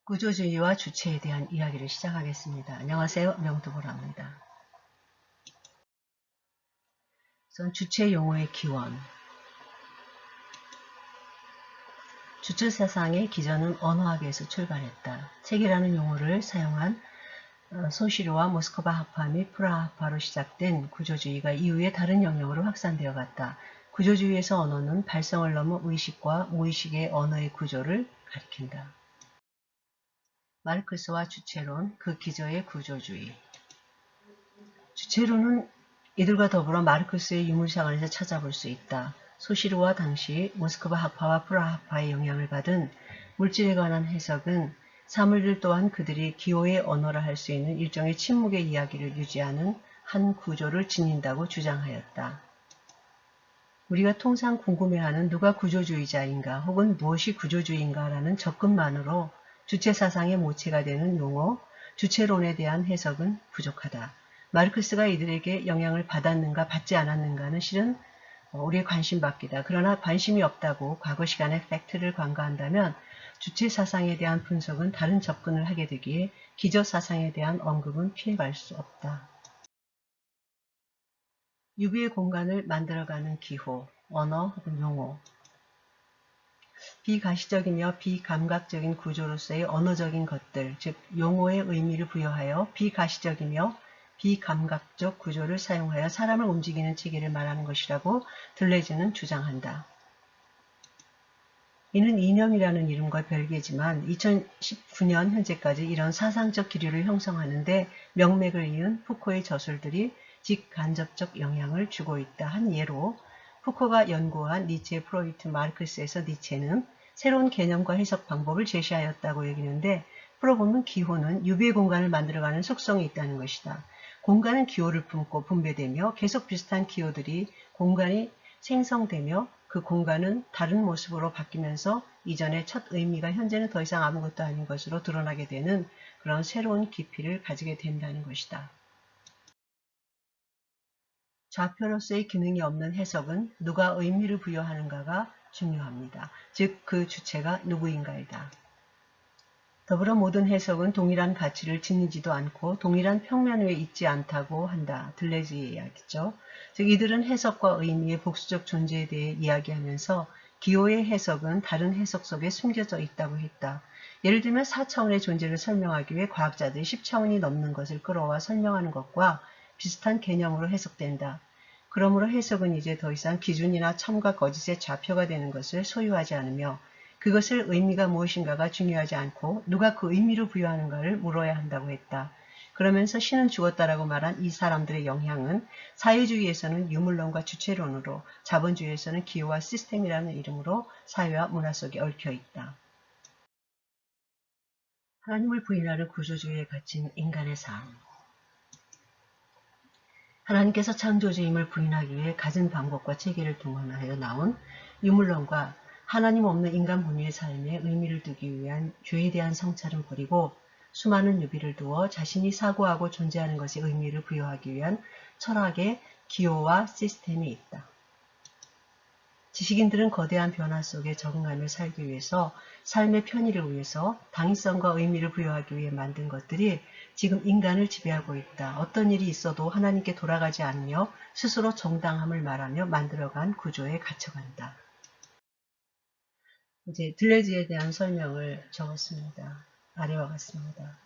구조주의와 주체에 대한 이야기를 시작하겠습니다. 안녕하세요. 명두보라입니다. 우선 주체 용어의 기원. 주체사상의 기전은 언어학에서 출발했다. 책이라는 용어를 사용한 소시르와 모스크바 학파 및 프라하 학파로 시작된 구조주의가 이후에 다른 영역으로 확산되어 갔다. 구조주의에서 언어는 발성을 넘어 의식과 무의식의 언어의 구조를 가리킨다. 마르크스와 주체론, 그 기저의 구조주의. 주체론은 이들과 더불어 마르크스의 유물사관에서 찾아볼 수 있다. 소시르와 당시 모스크바 학파와 프라하 학파의 영향을 받은 물질에 관한 해석은 사물들 또한 그들이 기호의 언어라 할 수 있는 일종의 침묵의 이야기를 유지하는 한 구조를 지닌다고 주장하였다. 우리가 통상 궁금해하는 누가 구조주의자인가 혹은 무엇이 구조주의인가 라는 접근만으로 주체사상의 모체가 되는 용어, 주체론에 대한 해석은 부족하다. 마르크스가 이들에게 영향을 받았는가 받지 않았는가는 실은 우리의 관심 밖이다. 그러나 관심이 없다고 과거 시간의 팩트를 관가한다면 주체사상에 대한 분석은 다른 접근을 하게 되기에 기저사상에 대한 언급은 피해갈 수 없다. 유비의 공간을 만들어가는 기호, 언어 혹은 용어. 비가시적이며 비감각적인 구조로서의 언어적인 것들, 즉 용어의 의미를 부여하여 비가시적이며 비감각적 구조를 사용하여 사람을 움직이는 체계를 말하는 것이라고 들레즈는 주장한다. 이는 이념이라는 이름과 별개지만 2019년 현재까지 이런 사상적 기류를 형성하는데 명맥을 이은 푸코의 저술들이 직간접적 영향을 주고 있다 한 예로 푸코가 연구한 니체, 프로이트, 마르크스에서 니체는 새로운 개념과 해석 방법을 제시하였다고 여기는데 풀어보면 기호는 유비의 공간을 만들어가는 속성이 있다는 것이다. 공간은 기호를 품고 분배되며 계속 비슷한 기호들이 공간이 생성되며 그 공간은 다른 모습으로 바뀌면서 이전의 첫 의미가 현재는 더 이상 아무것도 아닌 것으로 드러나게 되는 그런 새로운 깊이를 가지게 된다는 것이다. 좌표로서의 기능이 없는 해석은 누가 의미를 부여하는가가 중요합니다. 즉 그 주체가 누구인가이다. 더불어 모든 해석은 동일한 가치를 지니지도 않고 동일한 평면 위에 있지 않다고 한다. 들레즈의 이야기죠. 즉 이들은 해석과 의미의 복수적 존재에 대해 이야기하면서 기호의 해석은 다른 해석 속에 숨겨져 있다고 했다. 예를 들면 4차원의 존재를 설명하기 위해 과학자들이 10차원이 넘는 것을 끌어와 설명하는 것과 비슷한 개념으로 해석된다. 그러므로 해석은 이제 더 이상 기준이나 참과 거짓의 좌표가 되는 것을 소유하지 않으며 그것을 의미가 무엇인가가 중요하지 않고 누가 그 의미를 부여하는가를 물어야 한다고 했다. 그러면서 신은 죽었다라고 말한 이 사람들의 영향은 사회주의에서는 유물론과 주체론으로 자본주의에서는 기호와 시스템이라는 이름으로 사회와 문화 속에 얽혀 있다. 하나님을 부인하는 구조주의에 갇힌 인간의 삶. 하나님께서 창조주임을 부인하기 위해 가진 방법과 체계를 동원하여 나온 유물론과 하나님 없는 인간 본위의 삶에 의미를 두기 위한 죄에 대한 성찰은 버리고 수많은 유비를 두어 자신이 사고하고 존재하는 것에 의미를 부여하기 위한 철학의 기호와 시스템이 있다. 지식인들은 거대한 변화 속에 적응하며 살기 위해서 삶의 편의를 위해서 당위성과 의미를 부여하기 위해 만든 것들이 지금 인간을 지배하고 있다. 어떤 일이 있어도 하나님께 돌아가지 않으며 스스로 정당함을 말하며 만들어간 구조에 갇혀간다. 이제 들레즈에 대한 설명을 적었습니다. 아래와 같습니다.